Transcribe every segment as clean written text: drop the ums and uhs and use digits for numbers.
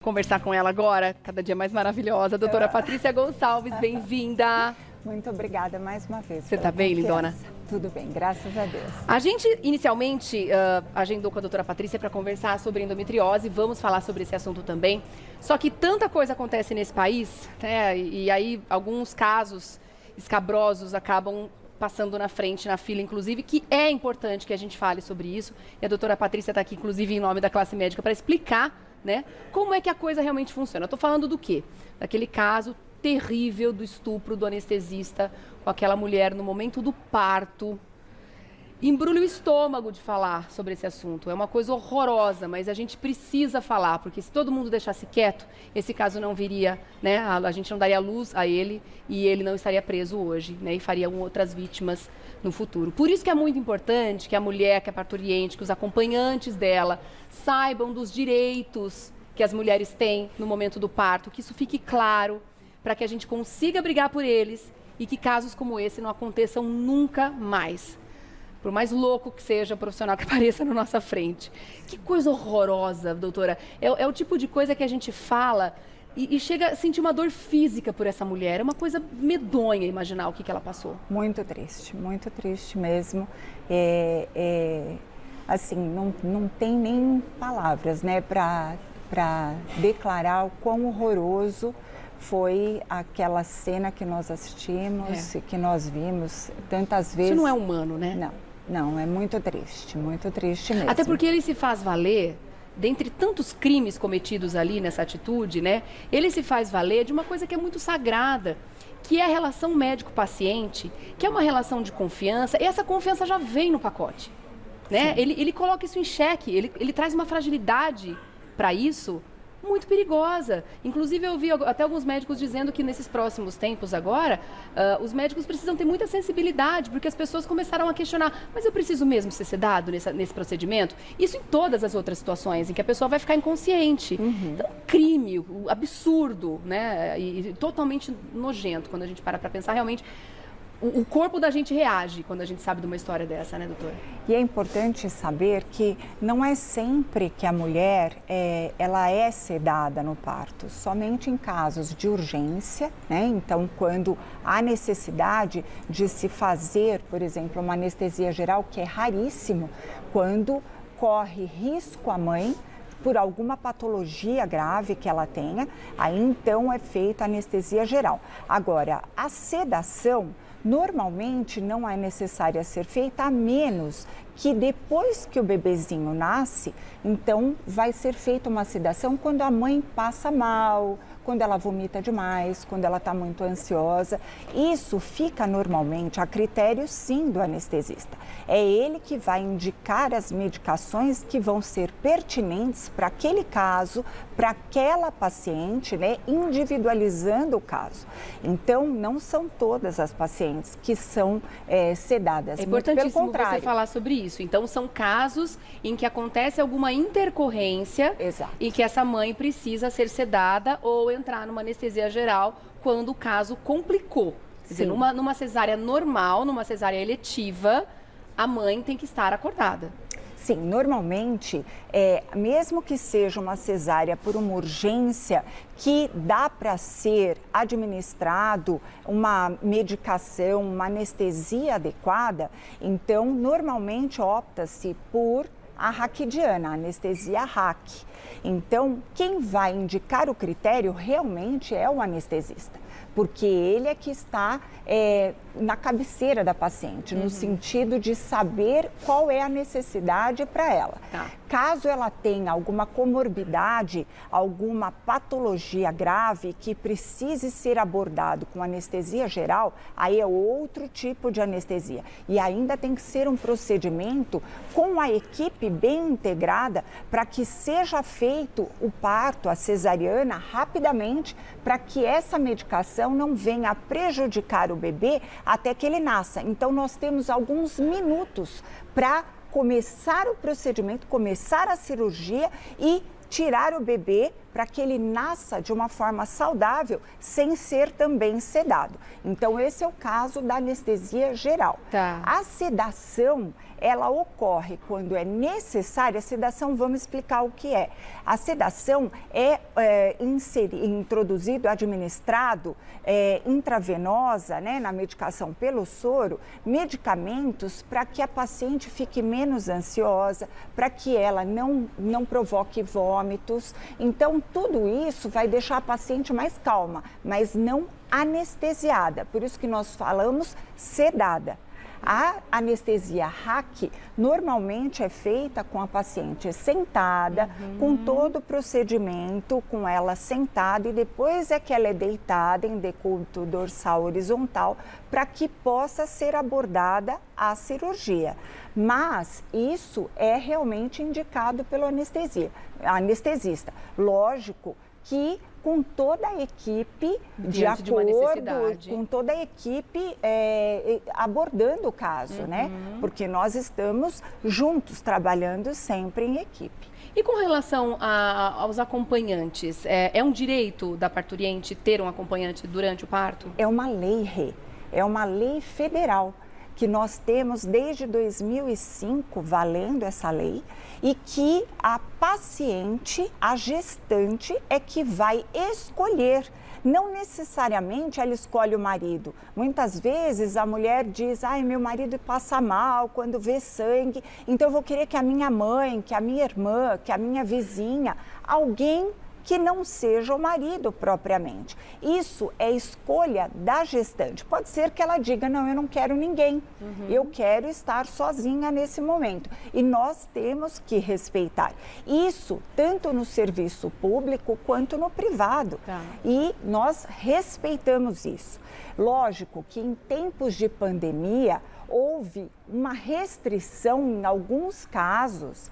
Conversar com ela agora, cada dia mais maravilhosa, a doutora Patrícia Gonçalves, bem-vinda. Muito obrigada mais uma vez. Você tá bem, lindona? Tudo bem, graças a Deus. A gente, inicialmente, agendou com a doutora Patrícia para conversar sobre endometriose, vamos falar sobre esse assunto também. Só que tanta coisa acontece nesse país, né? E aí alguns casos escabrosos acabam passando na frente, na fila, inclusive, que é importante que a gente fale sobre isso. E a doutora Patrícia está aqui, inclusive, em nome da classe médica, para explicar, né, como é que a coisa realmente funciona. Eu estou falando do quê? Daquele caso terrível do estupro do anestesista com aquela mulher no momento do parto. Embrulha o estômago de falar sobre esse assunto. É uma coisa horrorosa, mas a gente precisa falar, porque se todo mundo deixasse quieto, esse caso não viria, né? A gente não daria luz a ele e ele não estaria preso hoje, né? E faria outras vítimas no futuro. Por isso que é muito importante que a mulher, que a parturiente, que os acompanhantes dela saibam dos direitos que as mulheres têm no momento do parto, que isso fique claro, para que a gente consiga brigar por eles e que casos como esse não aconteçam nunca mais. Por mais louco que seja o profissional que apareça na nossa frente. Que coisa horrorosa, doutora. É o tipo de coisa que a gente fala e chega a sentir uma dor física por essa mulher. É uma coisa medonha imaginar o que ela passou. Muito triste mesmo. Assim, não tem nem palavras, né, para declarar o quão horroroso foi aquela cena que nós assistimos, que nós vimos tantas vezes. Isso não é humano, né? Não, é muito triste mesmo. Até porque ele se faz valer, dentre tantos crimes cometidos ali nessa atitude, né? Ele se faz valer de uma coisa que é muito sagrada, que é a relação médico-paciente, que é uma relação de confiança, e essa confiança já vem no pacote, né? Ele coloca isso em xeque, ele traz uma fragilidade para isso muito perigosa. Inclusive, eu vi até alguns médicos dizendo que nesses próximos tempos agora, os médicos precisam ter muita sensibilidade, porque as pessoas começaram a questionar, mas eu preciso mesmo ser sedado nesse procedimento? Isso em todas as outras situações, em que a pessoa vai ficar inconsciente. Então, crime, absurdo, né? E totalmente nojento, quando a gente para pensar realmente. O corpo da gente reage quando a gente sabe de uma história dessa, né, doutora? E é importante saber que não é sempre que a mulher ela é sedada no parto, somente em casos de urgência, né? Então, quando há necessidade de se fazer, por exemplo, uma anestesia geral, que é raríssimo, quando corre risco a mãe por alguma patologia grave que ela tenha, aí então é feita a anestesia geral. Agora, a sedação normalmente não é necessária ser feita, a menos que depois que o bebezinho nasce, então vai ser feita uma sedação quando a mãe passa mal, quando ela vomita demais, quando ela está muito ansiosa. Isso fica normalmente a critério, sim, do anestesista. É ele que vai indicar as medicações que vão ser pertinentes para aquele caso, para aquela paciente, né, individualizando o caso. Então, não são todas as pacientes que são sedadas. É importantíssimo pelo contrário. Você falar sobre isso. Então, são casos em que acontece alguma intercorrência. Exato. E que essa mãe precisa ser sedada ou entrar numa anestesia geral quando o caso complicou. Quer dizer, numa cesárea normal, numa cesárea eletiva, a mãe tem que estar acordada. Sim, normalmente, mesmo que seja uma cesárea por uma urgência, que dá para ser administrado uma medicação, uma anestesia adequada, então normalmente opta-se por a raquidiana, a anestesia RAC. Então, quem vai indicar o critério realmente é o anestesista, porque ele é que está na cabeceira da paciente, no sentido de saber qual é a necessidade para ela. Caso ela tenha alguma comorbidade, alguma patologia grave que precise ser abordado com anestesia geral, aí é outro tipo de anestesia. E ainda tem que ser um procedimento com a equipe bem integrada para que seja feito o parto, a cesariana, rapidamente, para que essa medicação não venha a prejudicar o bebê até que ele nasça. Então, nós temos alguns minutos para começar o procedimento, começar a cirurgia e tirar o bebê para que ele nasça de uma forma saudável, sem ser também sedado. Então, esse é o caso da anestesia geral. Tá. A sedação, ela ocorre quando é necessária. A sedação, vamos explicar o que é. A sedação é introduzido, administrado intravenosa, né, na medicação pelo soro, medicamentos para que a paciente fique menos ansiosa, para que ela não provoque vômitos. Então, tudo isso vai deixar a paciente mais calma, mas não anestesiada. Por isso que nós falamos sedada. A anestesia RAC normalmente é feita com a paciente sentada, com todo o procedimento, com ela sentada, e depois é que ela é deitada em decúbito dorsal horizontal para que possa ser abordada a cirurgia. Mas isso é realmente indicado pelo anestesista. Lógico que com toda a equipe de acordo, com toda a equipe abordando o caso, né? Porque nós estamos juntos, trabalhando sempre em equipe. E com relação aos acompanhantes, é um direito da parturiente ter um acompanhante durante o parto? É uma lei, Rê, é uma lei federal que nós temos desde 2005 valendo essa lei, e que a paciente, a gestante, é que vai escolher. Não necessariamente ela escolhe o marido. Muitas vezes a mulher diz, ai, meu marido passa mal quando vê sangue, então eu vou querer que a minha mãe, que a minha irmã, que a minha vizinha, alguém que não seja o marido propriamente. Isso é escolha da gestante. Pode ser que ela diga, não, eu não quero ninguém, eu quero estar sozinha nesse momento. E nós temos que respeitar isso, tanto no serviço público quanto no privado. Tá. E nós respeitamos isso. Lógico que em tempos de pandemia, houve uma restrição em alguns casos,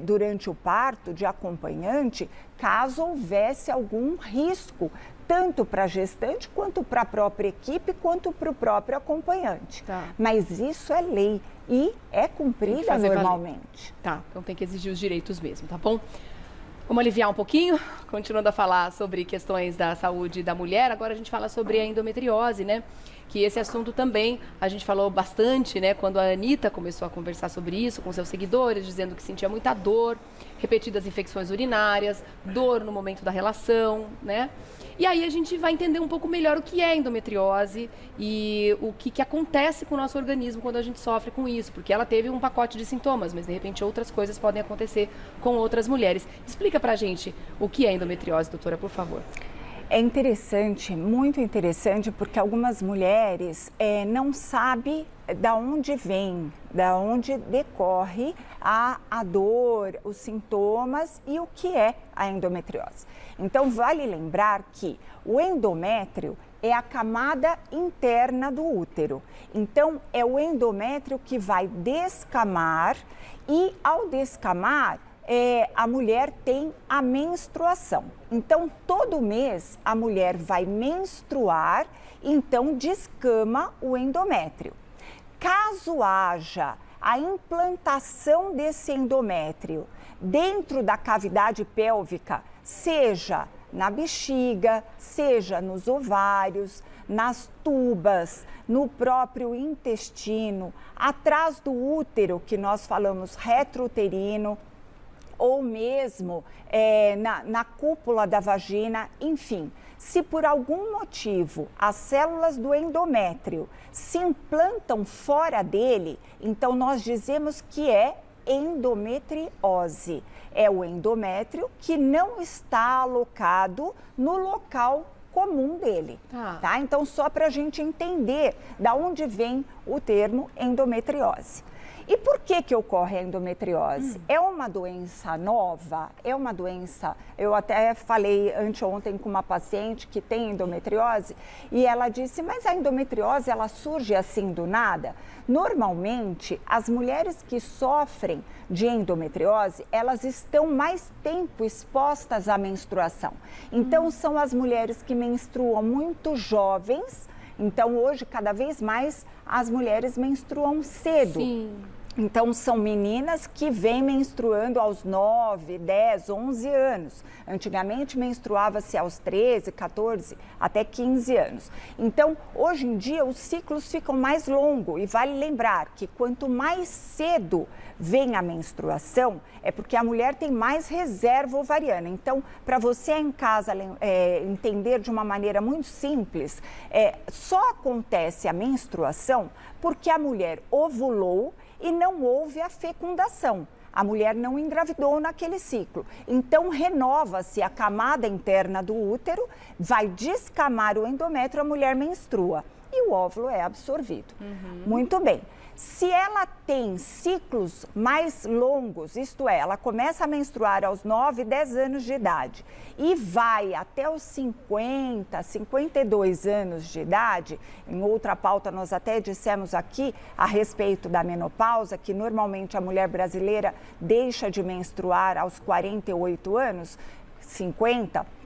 durante o parto de acompanhante, caso houvesse algum risco, tanto para a gestante, quanto para a própria equipe, quanto para o próprio acompanhante. Tá. Mas isso é lei e é cumprida normalmente. Tá, então tem que exigir os direitos mesmo, tá bom? Vamos aliviar um pouquinho, continuando a falar sobre questões da saúde da mulher. Agora a gente fala sobre a endometriose, né? Que esse assunto também a gente falou bastante, né? Quando a Anitta começou a conversar sobre isso com seus seguidores, dizendo que sentia muita dor, repetidas infecções urinárias, dor no momento da relação, né? E aí a gente vai entender um pouco melhor o que é endometriose e o que acontece com o nosso organismo quando a gente sofre com isso, porque ela teve um pacote de sintomas, mas de repente outras coisas podem acontecer com outras mulheres. Explica pra gente o que é endometriose, doutora, por favor. É interessante, muito interessante, porque algumas mulheres não sabem da onde vem, da onde decorre a dor, os sintomas e o que é a endometriose. Então, vale lembrar que o endométrio é a camada interna do útero. Então, é o endométrio que vai descamar e, ao descamar, a mulher tem a menstruação. Então, todo mês a mulher vai menstruar, então descama o endométrio. Caso haja a implantação desse endométrio dentro da cavidade pélvica, seja na bexiga, seja nos ovários, nas tubas, no próprio intestino, atrás do útero, que nós falamos retrouterino, ou mesmo na cúpula da vagina, enfim. Se por algum motivo as células do endométrio se implantam fora dele, então nós dizemos que é endometriose. É o endométrio que não está alocado no local comum dele, tá? Então, só para a gente entender da onde vem o termo endometriose. E por que ocorre a endometriose? É uma doença nova? É uma doença... Eu até falei anteontem com uma paciente que tem endometriose e ela disse, mas a endometriose, ela surge assim do nada? Normalmente, as mulheres que sofrem de endometriose, elas estão mais tempo expostas à menstruação. Então, são as mulheres que menstruam muito jovens. Então, hoje, cada vez mais, as mulheres menstruam cedo. Sim. Então, são meninas que vêm menstruando aos 9, 10, 11 anos. Antigamente, menstruava-se aos 13, 14, até 15 anos. Então, hoje em dia, os ciclos ficam mais longos. E vale lembrar que quanto mais cedo vem a menstruação, é porque a mulher tem mais reserva ovariana. Então, para você em casa entender de uma maneira muito simples, só acontece a menstruação porque a mulher ovulou e não houve a fecundação. A mulher não engravidou naquele ciclo. Então, renova-se a camada interna do útero, vai descamar o endométrio, a mulher menstrua e o óvulo é absorvido. Muito bem. Se ela tem ciclos mais longos, isto é, ela começa a menstruar aos 9, 10 anos de idade e vai até os 50, 52 anos de idade, em outra pauta nós até dissemos aqui a respeito da menopausa, que normalmente a mulher brasileira deixa de menstruar aos 48 anos, 50.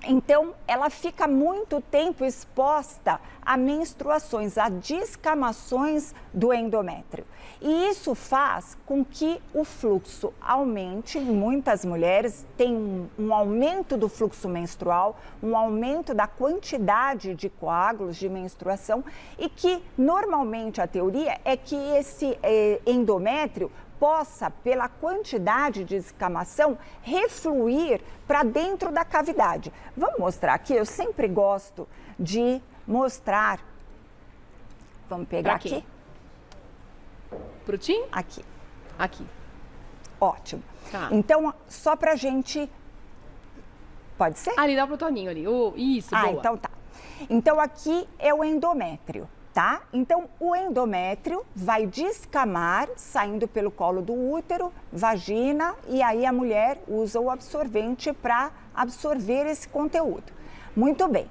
Então, ela fica muito tempo exposta a menstruações, a descamações do endométrio. E isso faz com que o fluxo aumente. Muitas mulheres têm um aumento do fluxo menstrual, um aumento da quantidade de coágulos de menstruação e que, normalmente, a teoria é que esse endométrio possa, pela quantidade de descamação, refluir para dentro da cavidade. Vamos mostrar aqui? Eu sempre gosto de mostrar. Vamos pegar aqui? Pro Tim? Aqui. Aqui. Ótimo. Tá. Então, só pra gente... Pode ser? Ali, dá pro Toninho ali. Isso, boa. Então tá. Então, aqui é o endométrio. Tá? Então, o endométrio vai descamar, saindo pelo colo do útero, vagina, e aí a mulher usa o absorvente para absorver esse conteúdo. Muito bem.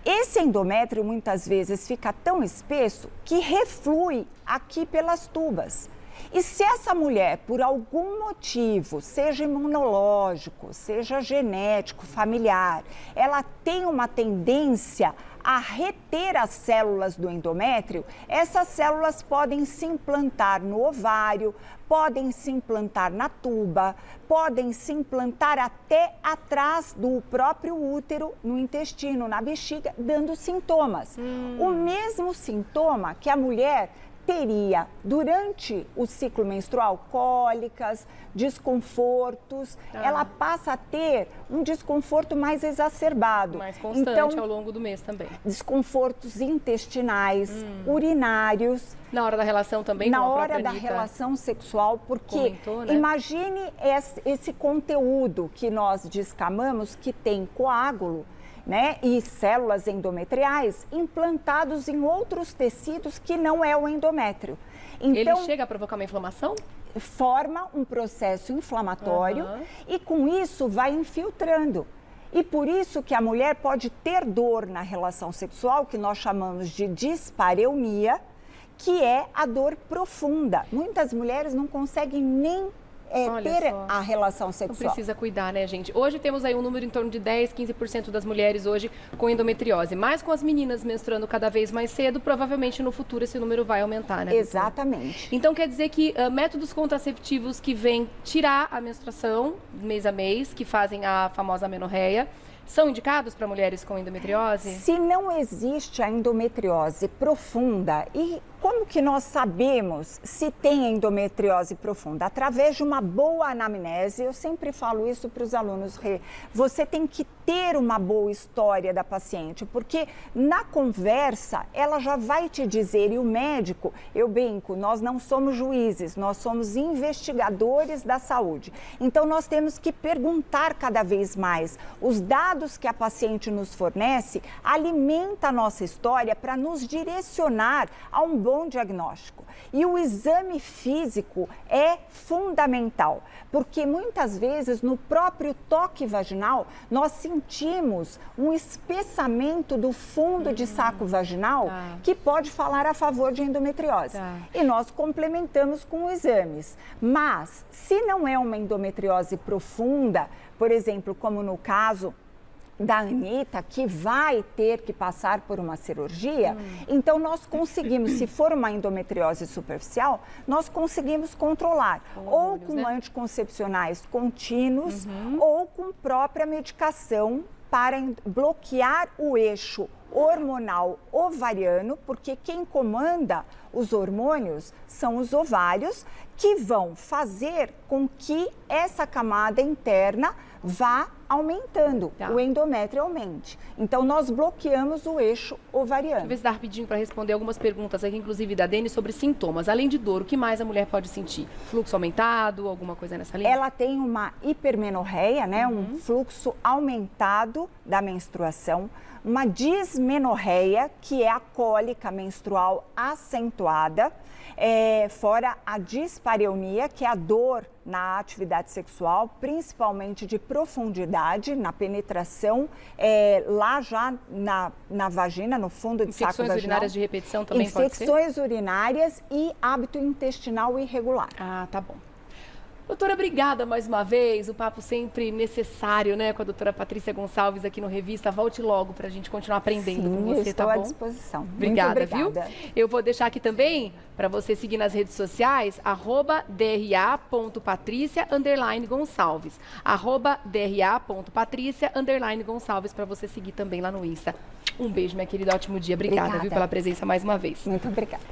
Esse endométrio, muitas vezes, fica tão espesso que reflui aqui pelas tubas. E se essa mulher, por algum motivo, seja imunológico, seja genético, familiar, ela tem uma tendência a reter as células do endométrio, essas células podem se implantar no ovário, podem se implantar na tuba, podem se implantar até atrás do próprio útero, no intestino, na bexiga, dando sintomas. O mesmo sintoma que a mulher teria durante o ciclo menstrual, cólicas, desconfortos, ela passa a ter um desconforto mais exacerbado. Mais constante ao longo do mês também. Desconfortos intestinais, urinários. Na hora da relação também? Na hora da relação sexual, porque imagine esse conteúdo que nós descamamos, que tem coágulo, né, e células endometriais implantados em outros tecidos que não é o endométrio. Então, ele chega a provocar uma inflamação? Forma um processo inflamatório e com isso vai infiltrando. E por isso que a mulher pode ter dor na relação sexual, que nós chamamos de dispareunia, que é a dor profunda. Muitas mulheres não conseguem nem ter a relação sexual. Precisa cuidar, né, gente? Hoje temos aí um número em torno de 10, 15% das mulheres hoje com endometriose. Mas com as meninas menstruando cada vez mais cedo, provavelmente no futuro esse número vai aumentar, né? Exatamente. Então quer dizer que métodos contraceptivos que vêm tirar a menstruação mês a mês, que fazem a famosa amenorreia, são indicados para mulheres com endometriose? Se não existe a endometriose profunda, e como que nós sabemos se tem endometriose profunda? Através de uma boa anamnese, eu sempre falo isso para os alunos, você tem que ter uma boa história da paciente, porque na conversa ela já vai te dizer, e o médico, eu brinco, nós não somos juízes, nós somos investigadores da saúde. Então nós temos que perguntar cada vez mais. Os dados que a paciente nos fornece alimenta a nossa história para nos direcionar a um bom diagnóstico. E o exame físico é fundamental, porque muitas vezes no próprio toque vaginal nós sentimos um espessamento do fundo de saco vaginal que pode falar a favor de endometriose. E nós complementamos com exames. Mas se não é uma endometriose profunda, por exemplo, como no caso da Anitta, que vai ter que passar por uma cirurgia, então nós conseguimos, se for uma endometriose superficial, nós conseguimos controlar, ou com anticoncepcionais contínuos, ou com própria medicação para bloquear o eixo hormonal ovariano, porque quem comanda os hormônios são os ovários, que vão fazer com que essa camada interna vá aumentando, o endométrio aumente. Então, nós bloqueamos o eixo ovariano. Deixa eu ver se dá rapidinho para responder algumas perguntas aqui, inclusive da Dani, sobre sintomas. Além de dor, o que mais a mulher pode sentir? Fluxo aumentado, alguma coisa nessa linha? Ela tem uma hipermenorreia, né? Um fluxo aumentado da menstruação, uma dismenorreia, que é a cólica menstrual acentuada, fora a dispareunia, que é a dor na atividade sexual, principalmente de profundidade, na penetração, lá já na vagina, no fundo de saco vaginal. Infecções urinárias de repetição também pode ser? Infecções urinárias e hábito intestinal irregular. Ah, tá bom. Doutora, obrigada mais uma vez. O papo sempre necessário, né, com a doutora Patrícia Gonçalves aqui no Revista. Volte logo para a gente continuar aprendendo com você, tá bom? Estou à disposição. Obrigada, muito obrigada, viu? Eu vou deixar aqui também para você seguir nas redes sociais, @dra.patricia_Gonçalves. @dra.patricia_Gonçalves para você seguir também lá no Insta. Um beijo, minha querida. Ótimo dia. Obrigada, viu, pela presença mais uma vez. Muito obrigada.